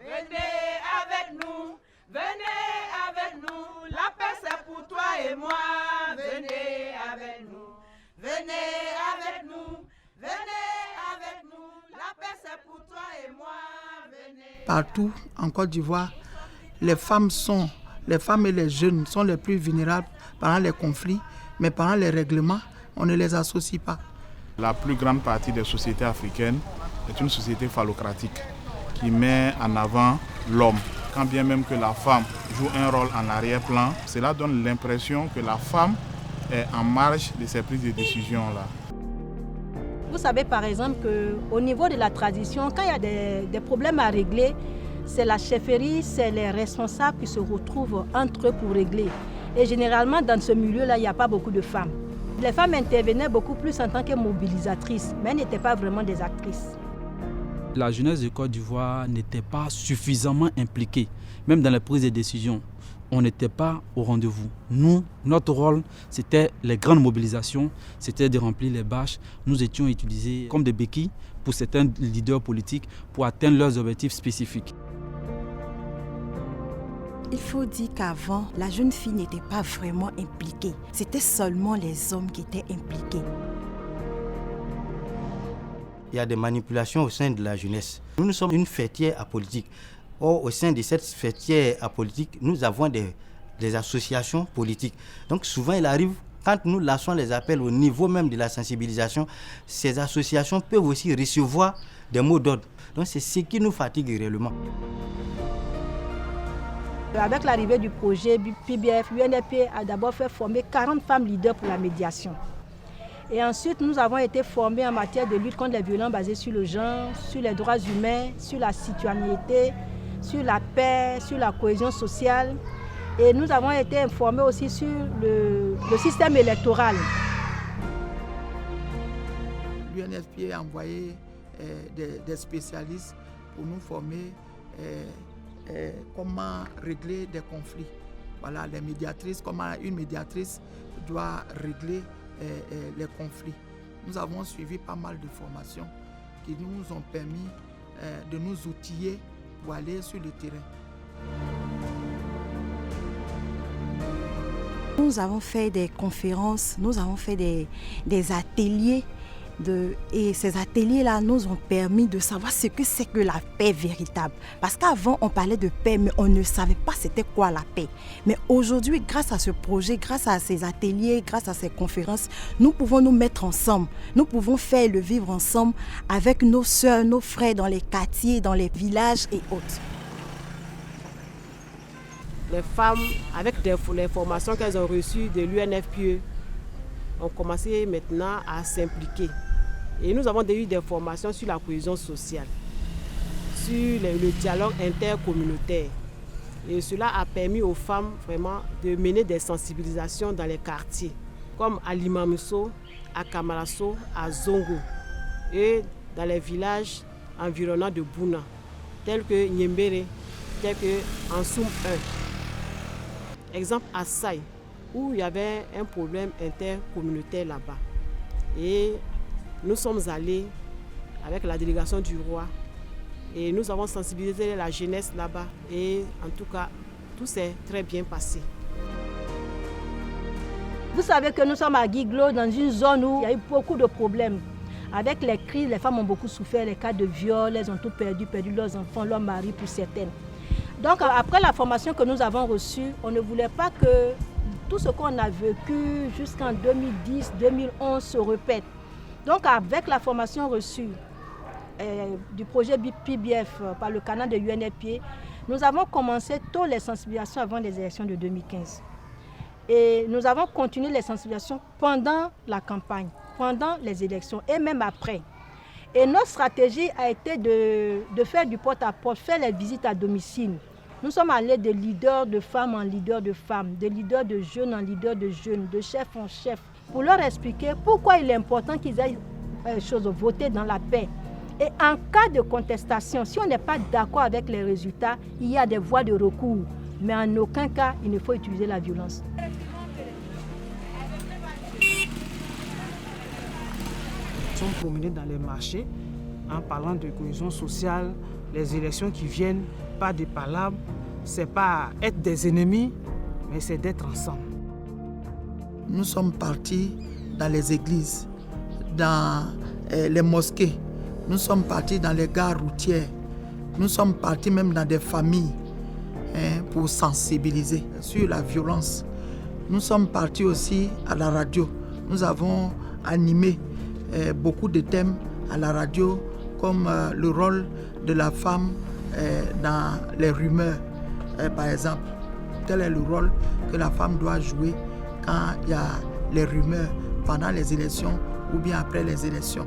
Venez avec nous, la paix c'est pour toi et moi. Venez avec nous, la paix c'est pour toi et moi. Venez. Partout en Côte d'Ivoire, les femmes et les jeunes sont les plus vulnérables pendant les conflits, mais pendant les règlements, on ne les associe pas. La plus grande partie des sociétés africaines est une société phallocratique qui met en avant l'homme. Quand bien même que la femme joue un rôle en arrière-plan, cela donne l'impression que la femme est en marge de ces prises de décision-là. Vous savez par exemple qu'au niveau de la tradition, quand il y a des problèmes à régler, c'est la chefferie, c'est les responsables qui se retrouvent entre eux pour régler. Et généralement, dans ce milieu-là, il n'y a pas beaucoup de femmes. Les femmes intervenaient beaucoup plus en tant que mobilisatrices, mais elles n'étaient pas vraiment des actrices. La jeunesse de Côte d'Ivoire n'était pas suffisamment impliquée, même dans les prises de décision. On n'était pas au rendez-vous. Nous, notre rôle, c'était les grandes mobilisations, c'était de remplir les bâches. Nous étions utilisés comme des béquilles pour certains leaders politiques pour atteindre leurs objectifs spécifiques. Il faut dire qu'avant, la jeune fille n'était pas vraiment impliquée. C'était seulement les hommes qui étaient impliqués. Il y a des manipulations au sein de la jeunesse. Nous sommes une fêtière apolitique. Or, au sein de cette fêtière apolitique, nous avons des associations politiques. Donc souvent, il arrive, quand nous lançons les appels au niveau même de la sensibilisation, ces associations peuvent aussi recevoir des mots d'ordre. Donc c'est ce qui nous fatigue réellement. Avec l'arrivée du projet PBF, l'UNFPA a d'abord fait former 40 femmes leaders pour la médiation. Et ensuite, nous avons été formés en matière de lutte contre les violences basées sur le genre, sur les droits humains, sur la citoyenneté, sur la paix, sur la cohésion sociale. Et nous avons été informés aussi sur le système électoral. L'UNFPA a envoyé des spécialistes pour nous former comment régler des conflits. Voilà, les médiatrices, comment une médiatrice doit régler les conflits. Nous avons suivi pas mal de formations qui nous ont permis de nous outiller pour aller sur le terrain. Nous avons fait des conférences, nous avons fait des ateliers. Et ces ateliers-là nous ont permis de savoir ce que c'est que la paix véritable. Parce qu'avant, on parlait de paix, mais on ne savait pas c'était quoi la paix. Mais aujourd'hui, grâce à ce projet, grâce à ces ateliers, grâce à ces conférences, nous pouvons nous mettre ensemble. Nous pouvons faire le vivre ensemble avec nos sœurs, nos frères dans les quartiers, dans les villages et autres. Les femmes, avec les formations qu'elles ont reçues de l'UNFPA, ont commencé maintenant à s'impliquer. Et nous avons eu des formations sur la cohésion sociale, sur le dialogue intercommunautaire. Et cela a permis aux femmes vraiment de mener des sensibilisations dans les quartiers, comme à Limamuso, à Kamarasso, à Zongo, et dans les villages environnants de Bouna, tels que Nyembere, tels que Ansoum 1. Exemple à Saï, où il y avait un problème intercommunautaire là-bas. Et nous sommes allés avec la délégation du roi et nous avons sensibilisé la jeunesse là-bas. Et en tout cas, tout s'est très bien passé. Vous savez que nous sommes à Guiglo, dans une zone où il y a eu beaucoup de problèmes. Avec les crises, les femmes ont beaucoup souffert, les cas de viol, elles ont tout perdu leurs enfants, leurs maris pour certaines. Donc après la formation que nous avons reçue, on ne voulait pas que tout ce qu'on a vécu jusqu'en 2010-2011 se répète. Donc avec la formation reçue du projet PBF par le canal de l'UNFPA, nous avons commencé tôt les sensibilisations avant les élections de 2015. Et nous avons continué les sensibilisations pendant la campagne, pendant les élections et même après. Et notre stratégie a été de faire du porte-à-porte, faire les visites à domicile. Nous sommes allés de leaders de femmes en leaders de femmes, de leaders de jeunes en leaders de jeunes, de chef en chef, pour leur expliquer pourquoi il est important qu'ils aient voté dans la paix. Et en cas de contestation, si on n'est pas d'accord avec les résultats, il y a des voies de recours. Mais en aucun cas, il ne faut utiliser la violence. Nous sommes promenés dans les marchés en parlant de cohésion sociale, les élections qui viennent, pas des palabres, c'est pas être des ennemis, mais c'est d'être ensemble. Nous sommes partis dans les églises, dans les mosquées, nous sommes partis dans les gares routières, nous sommes partis même dans des familles pour sensibiliser sur la violence. Nous sommes partis aussi à la radio. Nous avons animé beaucoup de thèmes à la radio, comme le rôle de la femme dans les rumeurs, par exemple. Quel est le rôle que la femme doit jouer quand il y a les rumeurs pendant les élections ou bien après les élections.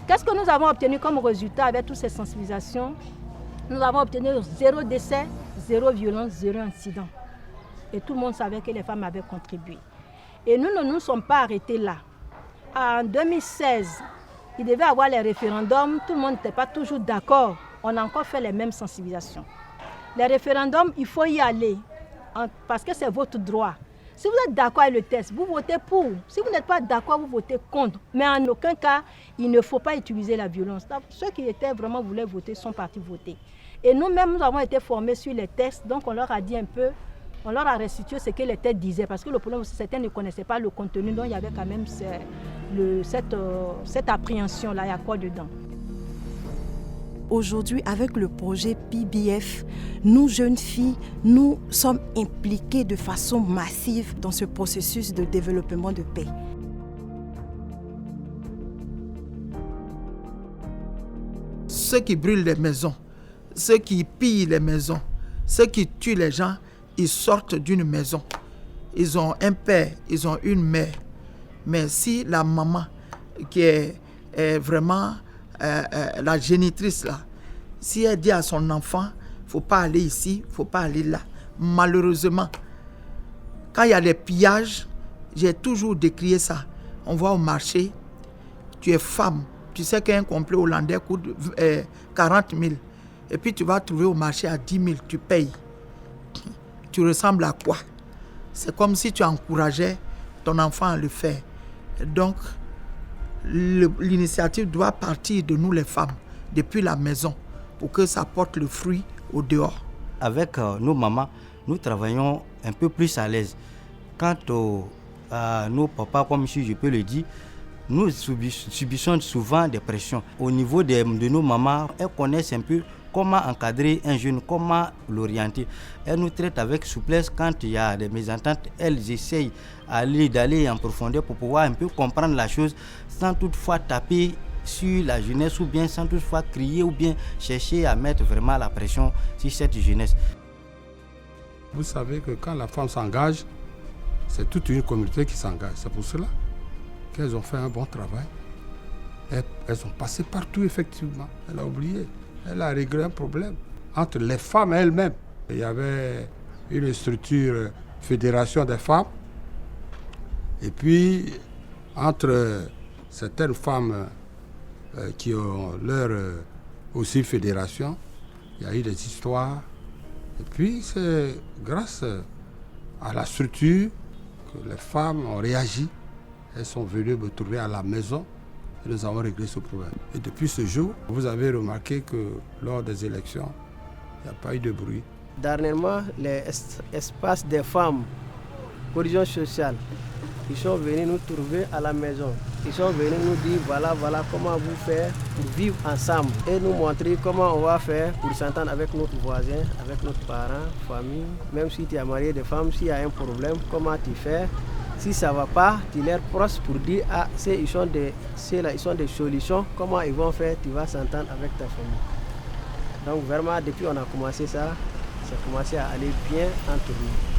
Qu'est-ce que nous avons obtenu comme résultat avec toutes ces sensibilisations? Nous avons obtenu 0 décès, 0 violence, 0 incident. Et tout le monde savait que les femmes avaient contribué. Et nous ne nous sommes pas arrêtés là. En 2016, il devait y avoir les référendums, tout le monde n'était pas toujours d'accord. On a encore fait les mêmes sensibilisations. Les référendums, il faut y aller, parce que c'est votre droit. Si vous êtes d'accord avec le texte, vous votez pour. Si vous n'êtes pas d'accord, vous votez contre. Mais en aucun cas, il ne faut pas utiliser la violence. Ceux qui voulaient voter sont partis voter. Et nous-mêmes, nous avons été formés sur les textes, donc on leur a dit un peu, on leur a restitué ce que les textes disaient. Parce que le problème aussi, certains ne connaissaient pas le contenu, donc il y avait quand même cette appréhension-là, il y a quoi dedans. Aujourd'hui, avec le projet PBF, nous, jeunes filles, nous sommes impliquées de façon massive dans ce processus de développement de paix. Ceux qui brûlent les maisons, ceux qui pillent les maisons, ceux qui tuent les gens, ils sortent d'une maison. Ils ont un père, ils ont une mère. Mais si la maman, qui est vraiment la génitrice là, si elle dit à son enfant, il ne faut pas aller ici, il ne faut pas aller là. Malheureusement, quand il y a des pillages, j'ai toujours décrié ça. On va au marché, tu es femme, tu sais qu'un complet hollandais coûte 40 000. Et puis tu vas trouver au marché à 10 000, tu payes. Tu ressembles à quoi? C'est comme si tu encourageais ton enfant à le faire. Donc, l'initiative doit partir de nous les femmes, depuis la maison, pour que ça porte le fruit au dehors. Avec nos mamans, nous travaillons un peu plus à l'aise. Quant à nos papas, comme je peux le dire, nous subissons souvent des pressions. Au niveau de nos mamans, elles connaissent un peu comment encadrer un jeune, comment l'orienter. Elles nous traitent avec souplesse quand il y a des mésententes. Elles essayent d'aller en profondeur pour pouvoir un peu comprendre la chose sans toutefois taper sur la jeunesse ou bien sans toutefois crier ou bien chercher à mettre vraiment la pression sur cette jeunesse. Vous savez que quand la femme s'engage, c'est toute une communauté qui s'engage. C'est pour cela qu'elles ont fait un bon travail. Elles ont passé partout, effectivement. Elle a oublié. Elle a réglé un problème entre les femmes elles-mêmes. Il y avait une structure fédération des femmes. Et puis, entre certaines femmes qui ont leur aussi fédération, il y a eu des histoires. Et puis, c'est grâce à la structure que les femmes ont réagi. Elles sont venues me trouver à la maison et nous avons réglé ce problème. Et depuis ce jour, vous avez remarqué que lors des élections, il n'y a pas eu de bruit. Dernièrement, les espaces des femmes, cohésion sociale, ils sont venus nous trouver à la maison. Ils sont venus nous dire voilà comment vous faire pour vivre ensemble et nous montrer comment on va faire pour s'entendre avec notre voisin, avec nos parents, famille. Même si tu es marié de femme, s'il y a un problème, comment tu fais. Si ça ne va pas, tu les proches pour dire ils sont des solutions, comment ils vont faire, tu vas s'entendre avec ta famille. Donc vraiment, depuis qu'on a commencé ça, ça a commencé à aller bien entre nous.